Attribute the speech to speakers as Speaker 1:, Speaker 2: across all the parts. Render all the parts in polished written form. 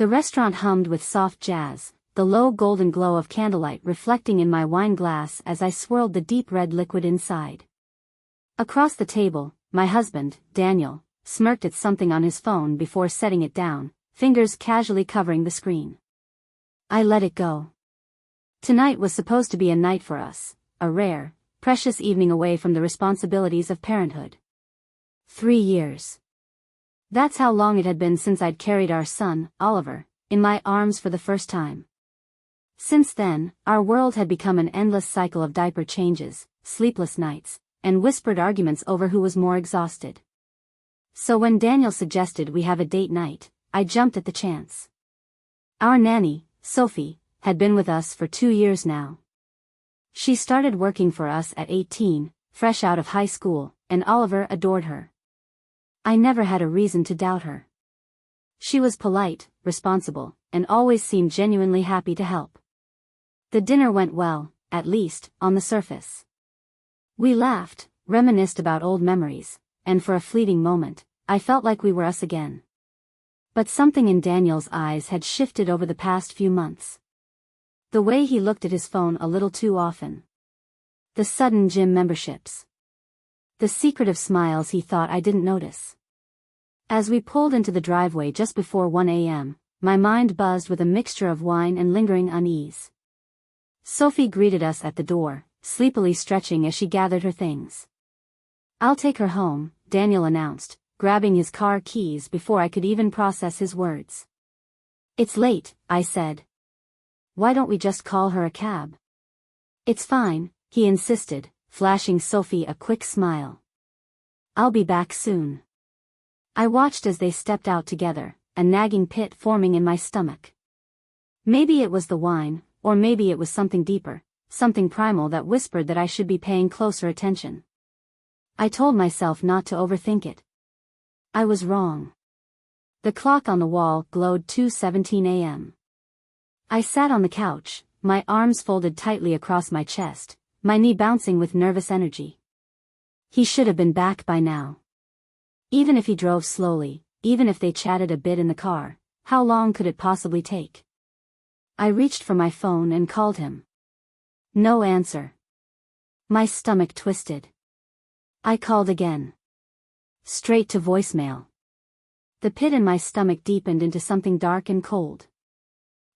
Speaker 1: The restaurant hummed with soft jazz, the low golden glow of candlelight reflecting in my wine glass as I swirled the deep red liquid inside. Across the table, my husband, Daniel, smirked at something on his phone before setting it down, fingers casually covering the screen. I let it go. Tonight was supposed to be a night for us, a rare, precious evening away from the responsibilities of parenthood. 3 years. That's how long it had been since I'd carried our son, Oliver, in my arms for the first time. Since then, our world had become an endless cycle of diaper changes, sleepless nights, and whispered arguments over who was more exhausted. So when Daniel suggested we have a date night, I jumped at the chance. Our nanny, Sophie, had been with us for 2 years now. She started working for us at 18, fresh out of high school, and Oliver adored her. I never had a reason to doubt her. She was polite, responsible, and always seemed genuinely happy to help. The dinner went well, at least, on the surface. We laughed, reminisced about old memories, and for a fleeting moment, I felt like we were us again. But something in Daniel's eyes had shifted over the past few months. The way he looked at his phone a little too often. The sudden gym memberships. The secretive smiles he thought I didn't notice. As we pulled into the driveway just before 1 a.m., my mind buzzed with a mixture of wine and lingering unease. Sophie greeted us at the door, sleepily stretching as she gathered her things. "I'll take her home," Daniel announced, grabbing his car keys before I could even process his words. "It's late," I said. "Why don't we just call her a cab?" "It's fine," he insisted, flashing Sophie a quick smile. "I'll be back soon." I watched as they stepped out together, a nagging pit forming in my stomach. Maybe it was the wine, or maybe it was something deeper, something primal that whispered that I should be paying closer attention. I told myself not to overthink it. I was wrong. The clock on the wall glowed 2:17 a.m. I sat on the couch, my arms folded tightly across my chest, my knee bouncing with nervous energy. He should have been back by now. Even if he drove slowly, even if they chatted a bit in the car, how long could it possibly take? I reached for my phone and called him. No answer. My stomach twisted. I called again. Straight to voicemail. The pit in my stomach deepened into something dark and cold.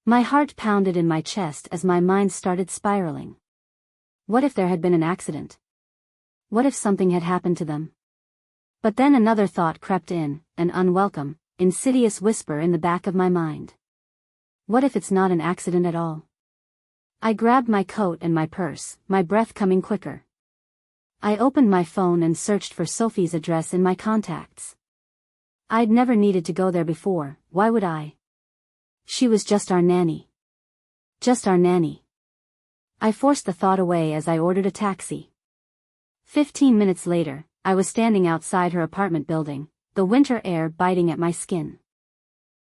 Speaker 1: My heart pounded in my chest as my mind started spiraling. What if there had been an accident? What if something had happened to them? But then another thought crept in, an unwelcome, insidious whisper in the back of my mind. What if it's not an accident at all? I grabbed my coat and my purse, my breath coming quicker. I opened my phone and searched for Sophie's address in my contacts. I'd never needed to go there before, why would I? She was just our nanny. Just our nanny. I forced the thought away as I ordered a taxi. 15 minutes later, I was standing outside her apartment building, the winter air biting at my skin.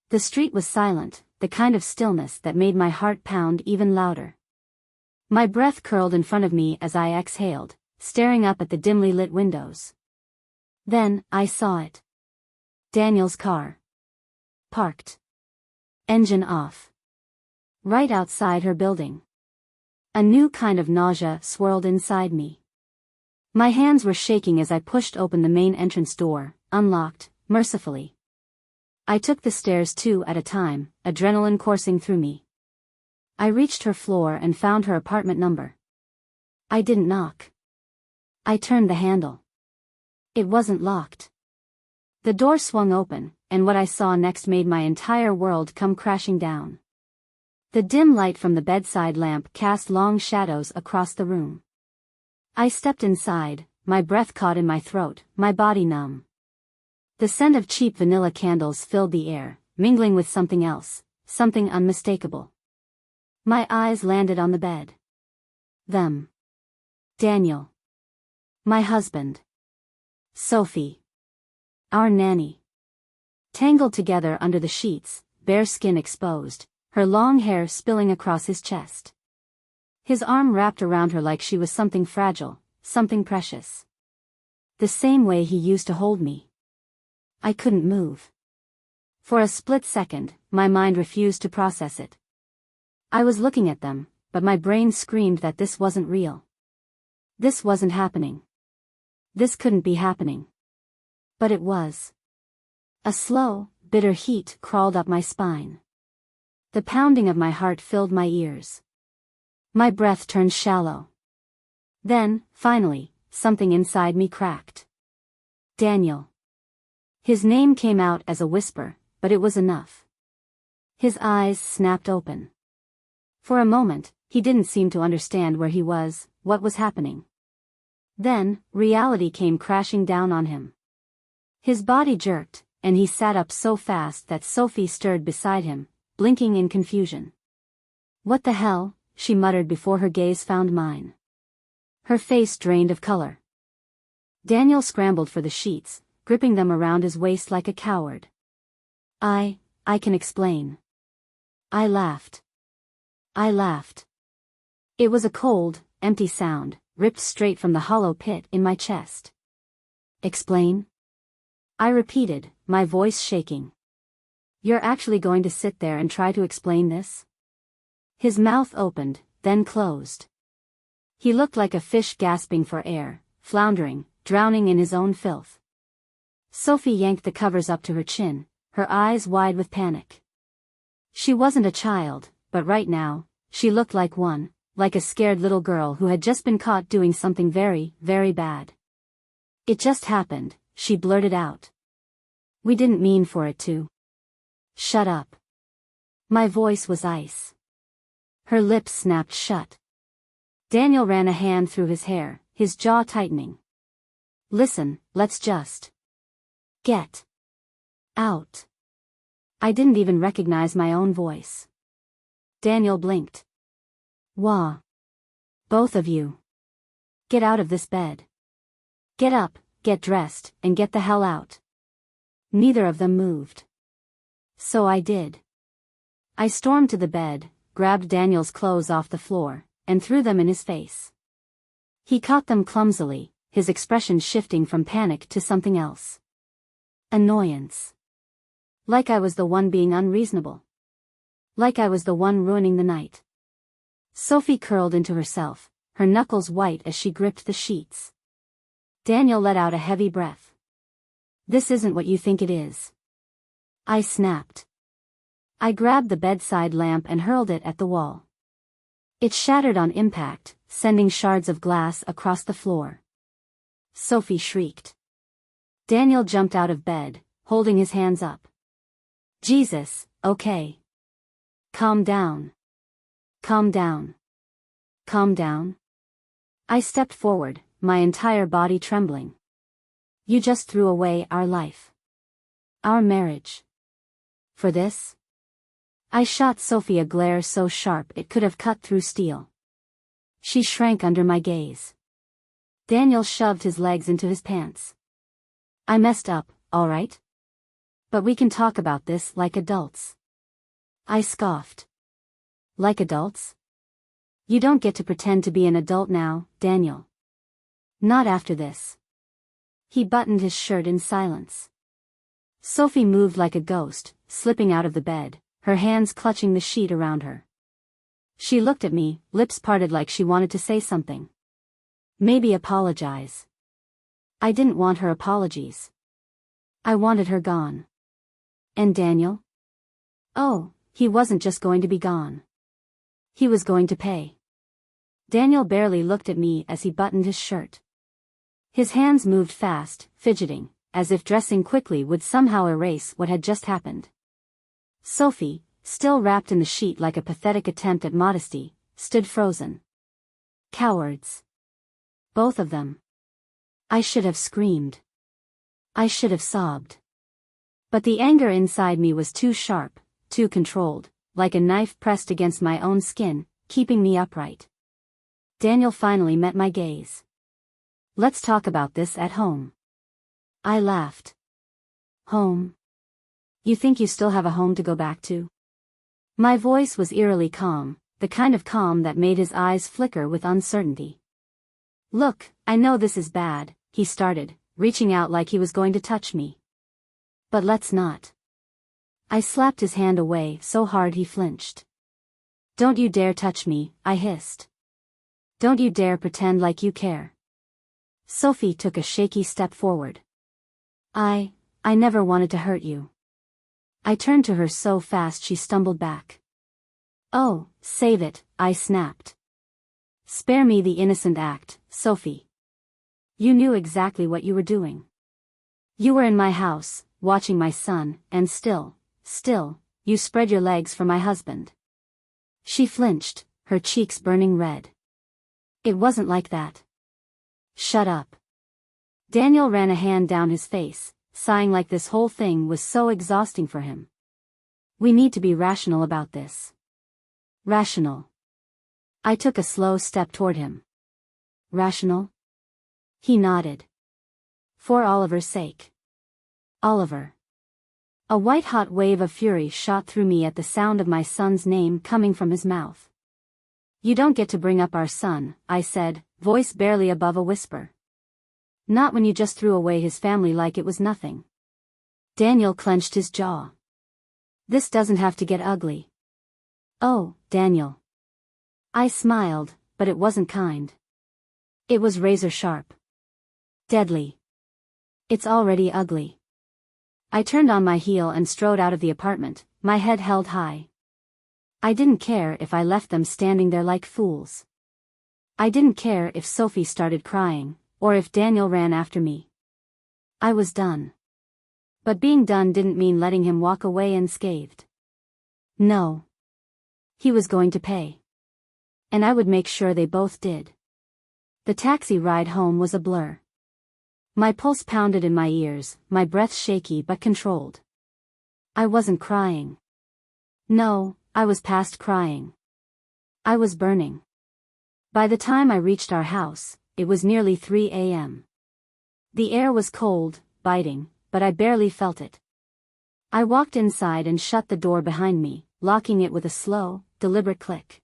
Speaker 1: The street was silent, the kind of stillness that made my heart pound even louder. My breath curled in front of me as I exhaled, staring up at the dimly lit windows. Then, I saw it. Daniel's car. Parked. Engine off. Right outside her building. A new kind of nausea swirled inside me. My hands were shaking as I pushed open the main entrance door, unlocked, mercifully. I took the stairs 2 at a time, adrenaline coursing through me. I reached her floor and found her apartment number. I didn't knock. I turned the handle. It wasn't locked. The door swung open, and what I saw next made my entire world come crashing down. The dim light from the bedside lamp cast long shadows across the room. I stepped inside, my breath caught in my throat, my body numb. The scent of cheap vanilla candles filled the air, mingling with something else, something unmistakable. My eyes landed on the bed. Them. Daniel. My husband. Sophie. Our nanny. Tangled together under the sheets, bare skin exposed, her long hair spilling across his chest. His arm wrapped around her like she was something fragile, something precious. The same way he used to hold me. I couldn't move. For a split second, my mind refused to process it. I was looking at them, but my brain screamed that this wasn't real. This wasn't happening. This couldn't be happening. But it was. A slow, bitter heat crawled up my spine. The pounding of my heart filled my ears. My breath turned shallow. Then, finally, something inside me cracked. Daniel. His name came out as a whisper, but it was enough. His eyes snapped open. For a moment, he didn't seem to understand where he was, what was happening. Then, reality came crashing down on him. His body jerked, and he sat up so fast that Sophie stirred beside him, blinking in confusion. "What the hell?" she muttered before her gaze found mine. Her face drained of color. Daniel scrambled for the sheets, gripping them around his waist like a coward. I can explain." I laughed. It was a cold, empty sound, ripped straight from the hollow pit in my chest. "Explain?" I repeated, my voice shaking. "You're actually going to sit there and try to explain this?" His mouth opened, then closed. He looked like a fish gasping for air, floundering, drowning in his own filth. Sophie yanked the covers up to her chin, her eyes wide with panic. She wasn't a child, but right now, she looked like one, like a scared little girl who had just been caught doing something very, very bad. "It just happened," she blurted out. "We didn't mean for it to." "Shut up." My voice was ice. Her lips snapped shut. Daniel ran a hand through his hair, his jaw tightening. "Listen, let's just get out." I didn't even recognize my own voice. Daniel blinked. "Wah. Both of you. Get out of this bed. Get up, get dressed, and get the hell out." Neither of them moved. So I did. I stormed to the bed, grabbed Daniel's clothes off the floor, and threw them in his face. He caught them clumsily, his expression shifting from panic to something else. Annoyance. Like I was the one being unreasonable. Like I was the one ruining the night. Sophie curled into herself, her knuckles white as she gripped the sheets. Daniel let out a heavy breath. "This isn't what you think it is." I snapped. I grabbed the bedside lamp and hurled it at the wall. It shattered on impact, sending shards of glass across the floor. Sophie shrieked. Daniel jumped out of bed, holding his hands up. "Jesus, okay. Calm down. Calm down. Calm down." I stepped forward, my entire body trembling. "You just threw away our life. Our marriage. For this?" I shot Sophie a glare so sharp it could have cut through steel. She shrank under my gaze. Daniel shoved his legs into his pants. "I messed up, all right? But we can talk about this like adults." I scoffed. "Like adults? You don't get to pretend to be an adult now, Daniel. Not after this." He buttoned his shirt in silence. Sophie moved like a ghost, slipping out of the bed, her hands clutching the sheet around her. She looked at me, lips parted like she wanted to say something. Maybe apologize. I didn't want her apologies. I wanted her gone. And Daniel? Oh, he wasn't just going to be gone. He was going to pay. Daniel barely looked at me as he buttoned his shirt. His hands moved fast, fidgeting, as if dressing quickly would somehow erase what had just happened. Sophie, still wrapped in the sheet like a pathetic attempt at modesty, stood frozen. Cowards. Both of them. I should have screamed. I should have sobbed. But the anger inside me was too sharp, too controlled, like a knife pressed against my own skin, keeping me upright. Daniel finally met my gaze. "Let's talk about this at home." I laughed. "Home? You think you still have a home to go back to?" My voice was eerily calm, the kind of calm that made his eyes flicker with uncertainty. "Look, I know this is bad," he started, reaching out like he was going to touch me. "But let's not. I slapped his hand away so hard he flinched. "Don't you dare touch me," I hissed. "Don't you dare pretend like you care." Sophie took a shaky step forward. I never wanted to hurt you." I turned to her so fast she stumbled back. "Oh, save it," I snapped. "Spare me the innocent act, Sophie. You knew exactly what you were doing. You were in my house, watching my son, and still, you spread your legs for my husband." She flinched, her cheeks burning red. "It wasn't like that." "Shut up." Daniel ran a hand down his face, sighing like this whole thing was so exhausting for him. "We need to be rational about this." "Rational?" I took a slow step toward him. "Rational?" He nodded. "For Oliver's sake." Oliver. A white-hot wave of fury shot through me at the sound of my son's name coming from his mouth. "You don't get to bring up our son," I said, voice barely above a whisper. "Not when you just threw away his family like it was nothing." Daniel clenched his jaw. "This doesn't have to get ugly." "Oh, Daniel." I smiled, but it wasn't kind. It was razor sharp. Deadly. "It's already ugly." I turned on my heel and strode out of the apartment, my head held high. I didn't care if I left them standing there like fools. I didn't care if Sophie started crying, or if Daniel ran after me. I was done. But being done didn't mean letting him walk away unscathed. No. He was going to pay. And I would make sure they both did. The taxi ride home was a blur. My pulse pounded in my ears, my breath shaky but controlled. I wasn't crying. No, I was past crying. I was burning. By the time I reached our house, it was nearly 3 a.m. The air was cold, biting, but I barely felt it. I walked inside and shut the door behind me, locking it with a slow, deliberate click.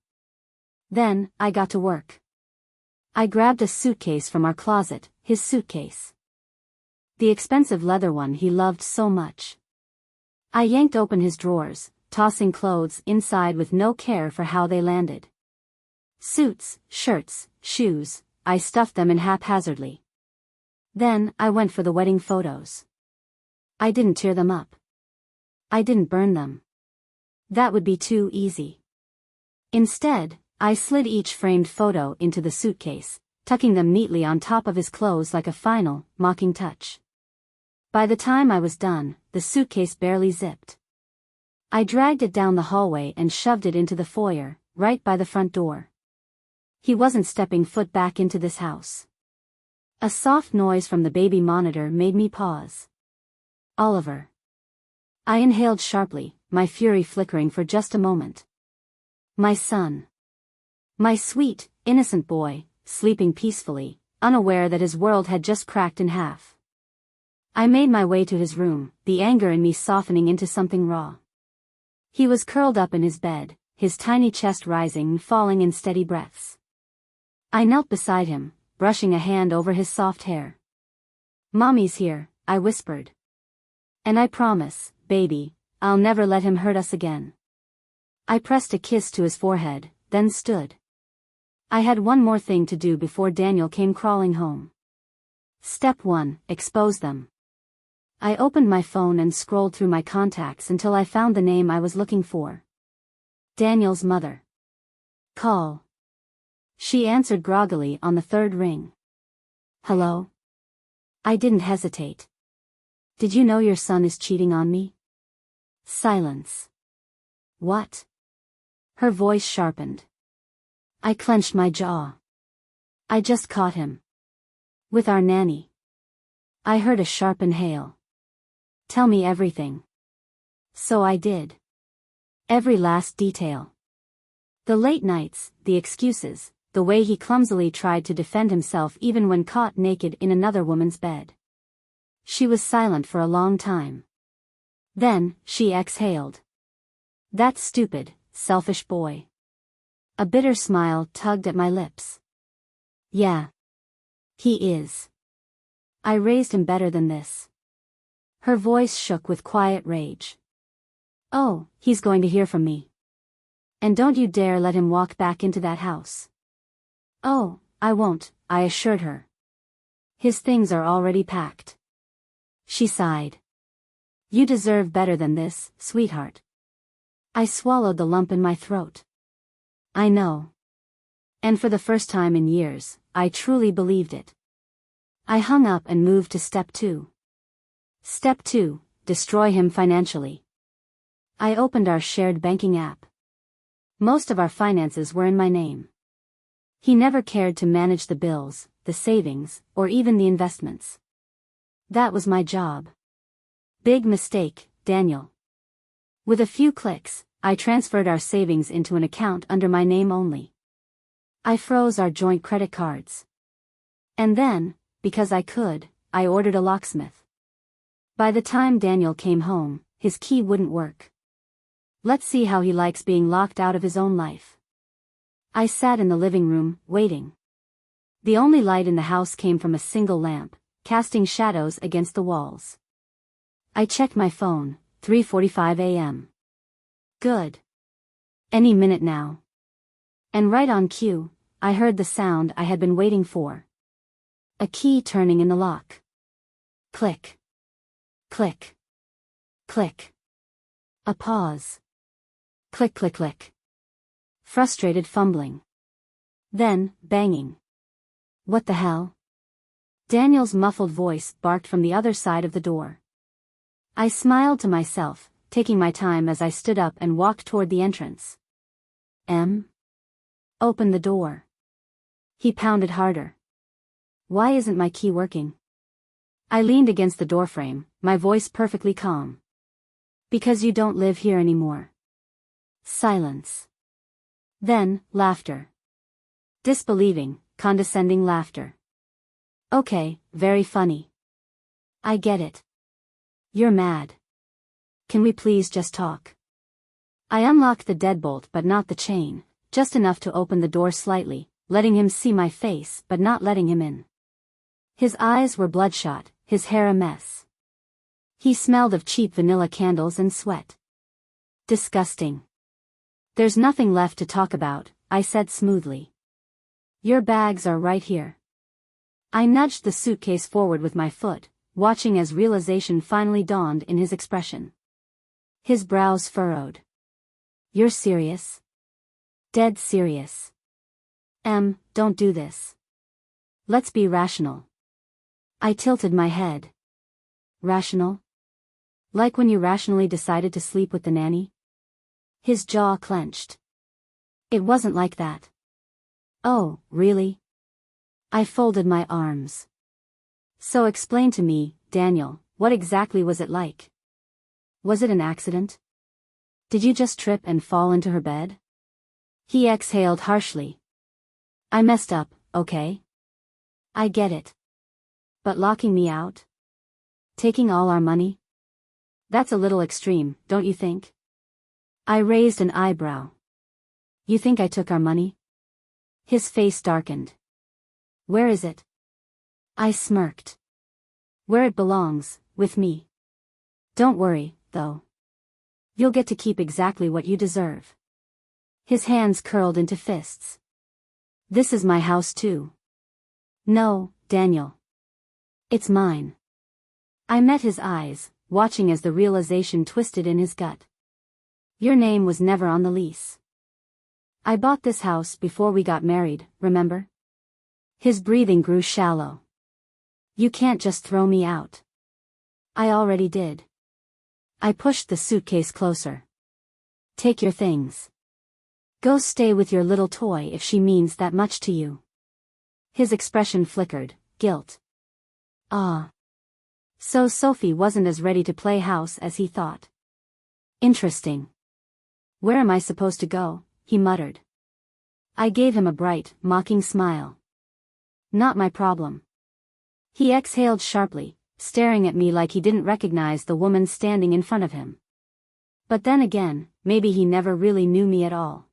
Speaker 1: Then, I got to work. I grabbed a suitcase from our closet, his suitcase. The expensive leather one he loved so much. I yanked open his drawers, tossing clothes inside with no care for how they landed. Suits, shirts, shoes, I stuffed them in haphazardly. Then, I went for the wedding photos. I didn't tear them up. I didn't burn them. That would be too easy. Instead, I slid each framed photo into the suitcase, tucking them neatly on top of his clothes like a final, mocking touch. By the time I was done, the suitcase barely zipped. I dragged it down the hallway and shoved it into the foyer, right by the front door. He wasn't stepping foot back into this house. A soft noise from the baby monitor made me pause. Oliver. I inhaled sharply, my fury flickering for just a moment. My son. My sweet, innocent boy, sleeping peacefully, unaware that his world had just cracked in half. I made my way to his room, the anger in me softening into something raw. He was curled up in his bed, his tiny chest rising and falling in steady breaths. I knelt beside him, brushing a hand over his soft hair. "Mommy's here," I whispered. "And I promise, baby, I'll never let him hurt us again." I pressed a kiss to his forehead, then stood. I had one more thing to do before Daniel came crawling home. Step 1, expose them. I opened my phone and scrolled through my contacts until I found the name I was looking for. Daniel's mother. Call. She answered groggily on the third ring. "Hello?" I didn't hesitate. "Did you know your son is cheating on me?" Silence. "What?" Her voice sharpened. I clenched my jaw. "I just caught him. With our nanny." I heard a sharp inhale. "Tell me everything." So I did. Every last detail. The late nights, the excuses, the way he clumsily tried to defend himself even when caught naked in another woman's bed. She was silent for a long time. Then, she exhaled. "That stupid, selfish boy." A bitter smile tugged at my lips. "Yeah. He is. I raised him better than this." Her voice shook with quiet rage. Oh, he's going to hear from me. And don't you dare let him walk back into that house. Oh, I won't, I assured her. His things are already packed. She sighed. You deserve better than this, sweetheart. I swallowed the lump in my throat. I know. And for the first time in years, I truly believed it. I hung up and moved to step 2. Step 2, destroy him financially. I opened our shared banking app. Most of our finances were in my name. He never cared to manage the bills, the savings, or even the investments. That was my job. Big mistake, Daniel. With a few clicks, I transferred our savings into an account under my name only. I froze our joint credit cards. And then, because I could, I ordered a locksmith. By the time Daniel came home, his key wouldn't work. Let's see how he likes being locked out of his own life. I sat in the living room, waiting. The only light in the house came from a single lamp, casting shadows against the walls. I checked my phone, 3:45 a.m. Good. Any minute now. And right on cue, I heard the sound I had been waiting for. A key turning in the lock. Click. Click. Click. A pause. Click click click. Frustrated fumbling. Then, banging. What the hell? Daniel's muffled voice barked from the other side of the door. I smiled to myself, taking my time as I stood up and walked toward the entrance. Open the door. He pounded harder. Why isn't my key working? I leaned against the doorframe, my voice perfectly calm. Because you don't live here anymore. Silence. Then, laughter. Disbelieving, condescending laughter. Okay, very funny. I get it. You're mad. Can we please just talk? I unlocked the deadbolt but not the chain, just enough to open the door slightly, letting him see my face but not letting him in. His eyes were bloodshot, his hair a mess. He smelled of cheap vanilla candles and sweat. Disgusting. There's nothing left to talk about, I said smoothly. Your bags are right here. I nudged the suitcase forward with my foot, watching as realization finally dawned in his expression. His brows furrowed. You're serious? Dead serious. Don't do this. Let's be rational. I tilted my head. Rational? Like when you rationally decided to sleep with the nanny? His jaw clenched. It wasn't like that. Oh, really? I folded my arms. So explain to me, Daniel, what exactly was it like? Was it an accident? Did you just trip and fall into her bed? He exhaled harshly. I messed up, okay? I get it. But locking me out? Taking all our money? That's a little extreme, don't you think? I raised an eyebrow. You think I took our money? His face darkened. Where is it? I smirked. Where it belongs, with me. Don't worry, though. You'll get to keep exactly what you deserve. His hands curled into fists. This is my house too. No, Daniel. It's mine. I met his eyes, watching as the realization twisted in his gut. Your name was never on the lease. I bought this house before we got married, remember? His breathing grew shallow. You can't just throw me out. I already did. I pushed the suitcase closer. Take your things. Go stay with your little toy if she means that much to you. His expression flickered, guilt. Ah. So Sophie wasn't as ready to play house as he thought. Interesting. Where am I supposed to go? He muttered. I gave him a bright, mocking smile. Not my problem. He exhaled sharply, staring at me like he didn't recognize the woman standing in front of him. But then again, maybe he never really knew me at all.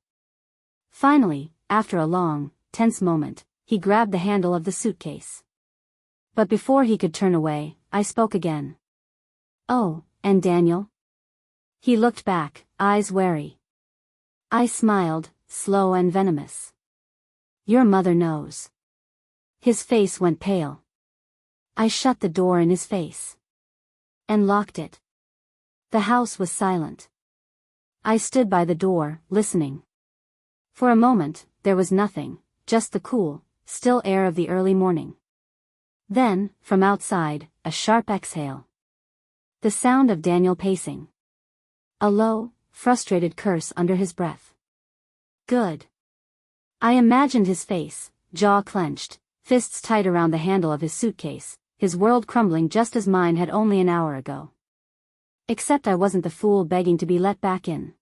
Speaker 1: Finally, after a long, tense moment, he grabbed the handle of the suitcase. But before he could turn away, I spoke again. Oh, and Daniel? He looked back, eyes wary. I smiled, slow and venomous. Your mother knows. His face went pale. I shut the door in his face. And locked it. The house was silent. I stood by the door, listening. For a moment, there was nothing, just the cool, still air of the early morning. Then, from outside, a sharp exhale. The sound of Daniel pacing. A low, frustrated curse under his breath. Good. I imagined his face, jaw clenched, fists tight around the handle of his suitcase, his world crumbling just as mine had only an hour ago. Except I wasn't the fool begging to be let back in.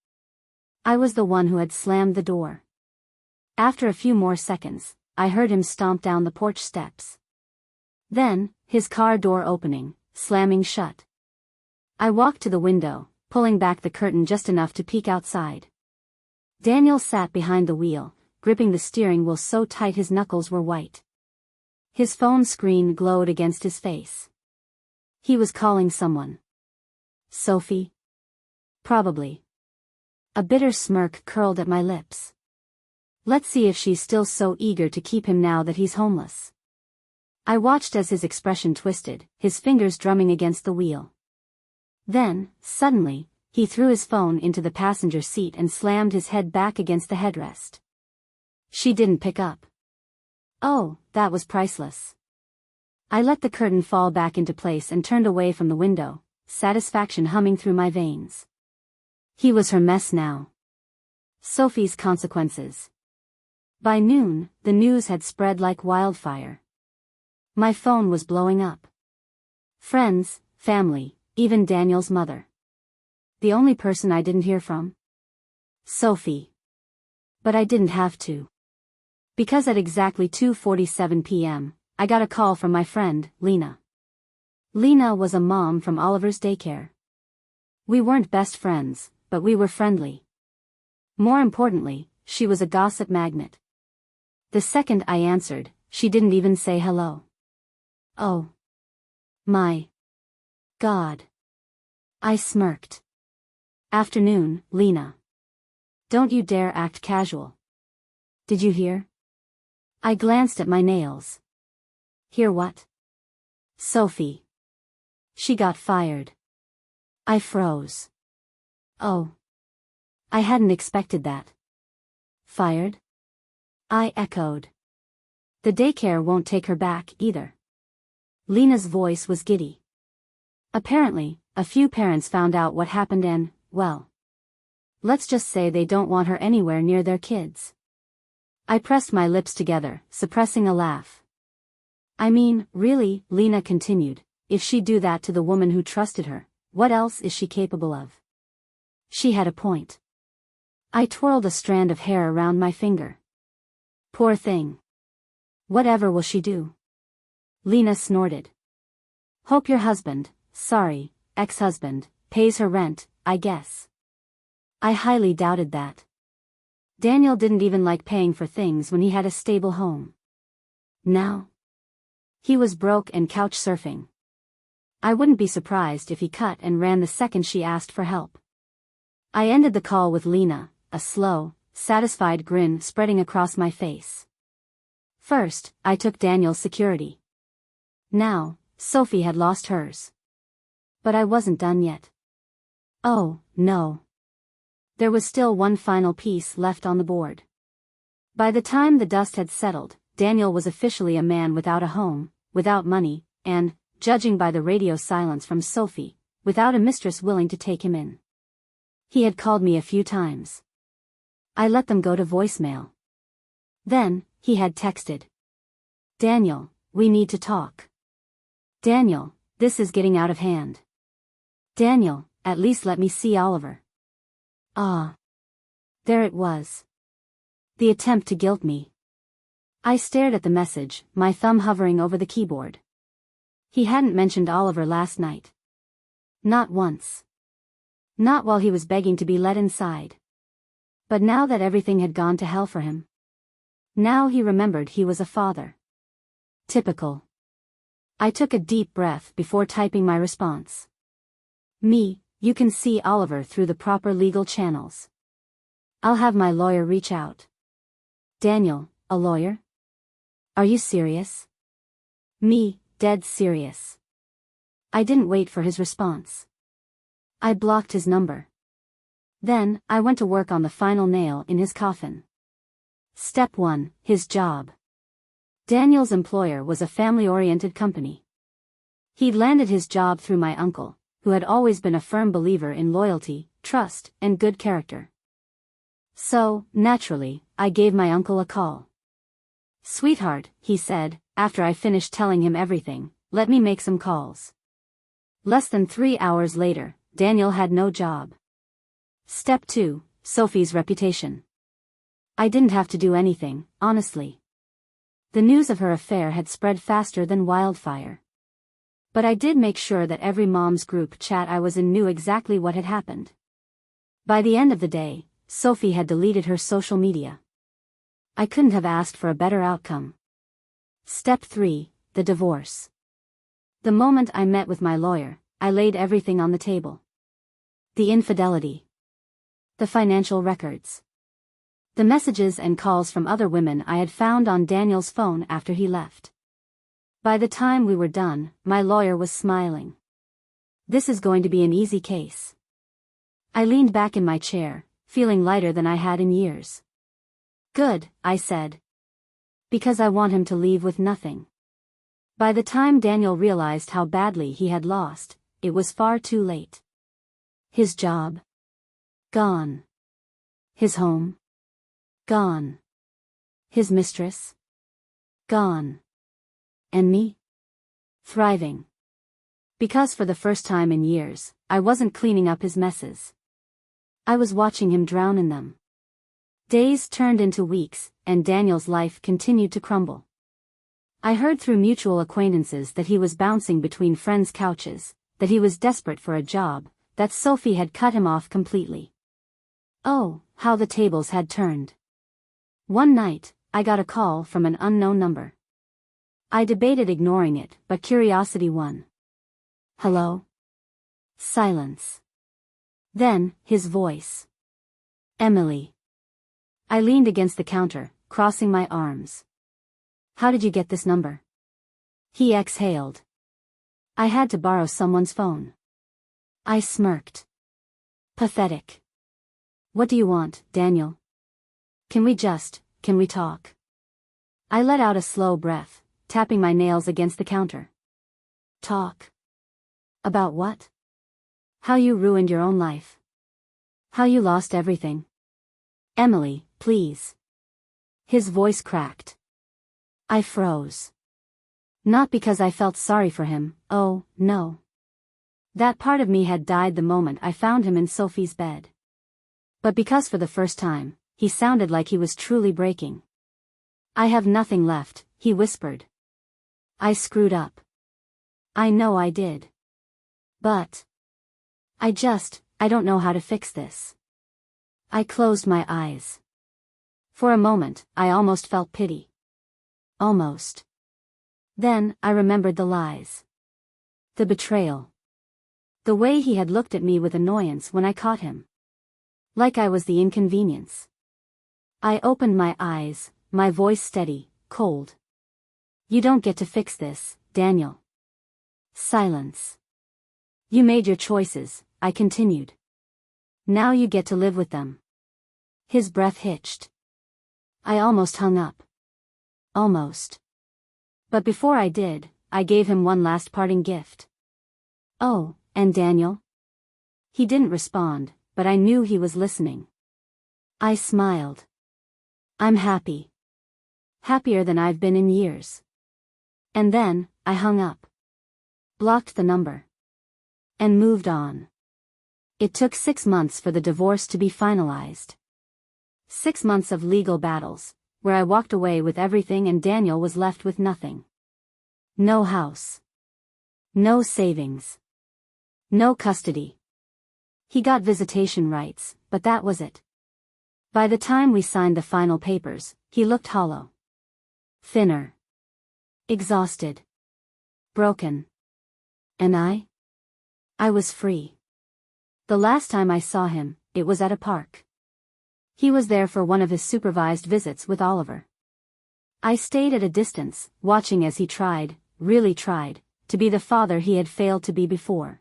Speaker 1: I was the one who had slammed the door. After a few more seconds, I heard him stomp down the porch steps. Then, his car door opening, slamming shut. I walked to the window, pulling back the curtain just enough to peek outside. Daniel sat behind the wheel, gripping the steering wheel so tight his knuckles were white. His phone screen glowed against his face. He was calling someone. Sophie? Probably. A bitter smirk curled at my lips. Let's see if she's still so eager to keep him now that he's homeless. I watched as his expression twisted, his fingers drumming against the wheel. Then, suddenly, he threw his phone into the passenger seat and slammed his head back against the headrest. She didn't pick up. Oh, that was priceless. I let the curtain fall back into place and turned away from the window, satisfaction humming through my veins. He was her mess now. Sophie's consequences. By noon, the news had spread like wildfire. My phone was blowing up. Friends, family, even Daniel's mother. The only person I didn't hear from? Sophie. But I didn't have to. Because at exactly 2:47 p.m., I got a call from my friend, Lena. Lena was a mom from Oliver's daycare. We weren't best friends, but we were friendly. More importantly, she was a gossip magnet. The second I answered, she didn't even say hello. Oh. My. God. I smirked. Afternoon, Lena. Don't you dare act casual. Did you hear? I glanced at my nails. Hear what? Sophie. She got fired. I froze. Oh. I hadn't expected that. Fired? I echoed. The daycare won't take her back, either. Lena's voice was giddy. Apparently, a few parents found out what happened and, well. Let's just say they don't want her anywhere near their kids. I pressed my lips together, suppressing a laugh. I mean, really, Lena continued, if she'd do that to the woman who trusted her, what else is she capable of? She had a point. I twirled a strand of hair around my finger. Poor thing. Whatever will she do? Lena snorted. Hope your husband, sorry, ex-husband, pays her rent, I guess. I highly doubted that. Daniel didn't even like paying for things when he had a stable home. Now? He was broke and couch surfing. I wouldn't be surprised if he cut and ran the second she asked for help. I ended the call with Lena, a slow, satisfied grin spreading across my face. First, I took Daniel's security. Now, Sophie had lost hers. But I wasn't done yet. Oh, no. There was still one final piece left on the board. By the time the dust had settled, Daniel was officially a man without a home, without money, and, judging by the radio silence from Sophie, without a mistress willing to take him in. He had called me a few times. I let them go to voicemail. Then, he had texted. Daniel, we need to talk. Daniel, this is getting out of hand. Daniel, at least let me see Oliver. Ah. There it was. The attempt to guilt me. I stared at the message, my thumb hovering over the keyboard. He hadn't mentioned Oliver last night. Not once. Not while he was begging to be let inside. But now that everything had gone to hell for him. Now he remembered he was a father. Typical. I took a deep breath before typing my response. Me, You can see Oliver through the proper legal channels. I'll have my lawyer reach out. Daniel, a lawyer? Are you serious? Me, dead serious. I didn't wait for his response. I blocked his number. Then, I went to work on the final nail in his coffin. Step 1, his job. Daniel's employer was a family-oriented company. He'd landed his job through my uncle, who had always been a firm believer in loyalty, trust, and good character. So, naturally, I gave my uncle a call. "Sweetheart," he said, after I finished telling him everything, "let me make some calls." Less than 3 hours later, Daniel had no job. Step 2, Sophie's reputation. I didn't have to do anything, honestly. The news of her affair had spread faster than wildfire. But I did make sure that every mom's group chat I was in knew exactly what had happened. By the end of the day, Sophie had deleted her social media. I couldn't have asked for a better outcome. Step 3, the divorce. The moment I met with my lawyer, I laid everything on the table. The infidelity. The financial records. The messages and calls from other women I had found on Daniel's phone after he left. By the time we were done, my lawyer was smiling. This is going to be an easy case. I leaned back in my chair, feeling lighter than I had in years. Good, I said. Because I want him to leave with nothing. By the time Daniel realized how badly he had lost, it was far too late. His job? Gone. His home? Gone. His mistress? Gone. And me? Thriving. Because for the first time in years, I wasn't cleaning up his messes. I was watching him drown in them. Days turned into weeks, and Daniel's life continued to crumble. I heard through mutual acquaintances that he was bouncing between friends' couches, that he was desperate for a job, that Sophie had cut him off completely. Oh, how the tables had turned. One night, I got a call from an unknown number. I debated ignoring it, but curiosity won. Hello? Silence. Then, his voice. Emily. I leaned against the counter, crossing my arms. How did you get this number? He exhaled. I had to borrow someone's phone. I smirked. Pathetic. What do you want, Daniel? Can we talk? I let out a slow breath, tapping my nails against the counter. Talk? About what? How you ruined your own life. How you lost everything. Emily, please. His voice cracked. I froze. Not because I felt sorry for him, oh, no. That part of me had died the moment I found him in Sophie's bed. But because for the first time, he sounded like he was truly breaking. I have nothing left, he whispered. I screwed up. I know I did. But I don't know how to fix this. I closed my eyes. For a moment, I almost felt pity. Almost. Then, I remembered the lies. The betrayal. The way he had looked at me with annoyance when I caught him. Like I was the inconvenience. I opened my eyes, my voice steady, cold. You don't get to fix this, Daniel. Silence. You made your choices, I continued. Now you get to live with them. His breath hitched. I almost hung up. Almost. But before I did, I gave him one last parting gift. Oh, and Daniel? He didn't respond, but I knew he was listening. I smiled. I'm happy. Happier than I've been in years. And then, I hung up. Blocked the number. And moved on. It took 6 months for the divorce to be finalized. 6 months of legal battles, where I walked away with everything and Daniel was left with nothing. No house. No savings. No custody. He got visitation rights, but that was it. By the time we signed the final papers, he looked hollow. Thinner. Exhausted. Broken. And I was free. The last time I saw him, it was at a park. He was there for one of his supervised visits with Oliver. I stayed at a distance, watching as he tried, really tried, to be the father he had failed to be before.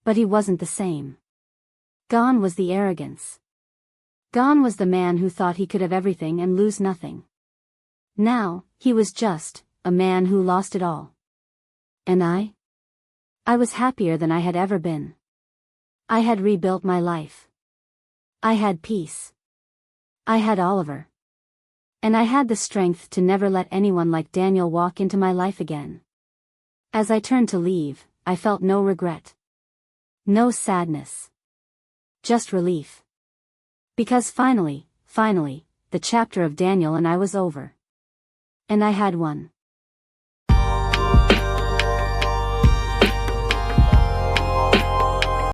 Speaker 1: But he wasn't the same. Gone was the arrogance. Gone was the man who thought he could have everything and lose nothing. Now, he was just a man who lost it all. And I was happier than I had ever been. I had rebuilt my life. I had peace. I had Oliver. And I had the strength to never let anyone like Daniel walk into my life again. As I turned to leave, I felt no regret. No sadness. Just relief. Because finally, the chapter of Daniel and I was over. And I had won.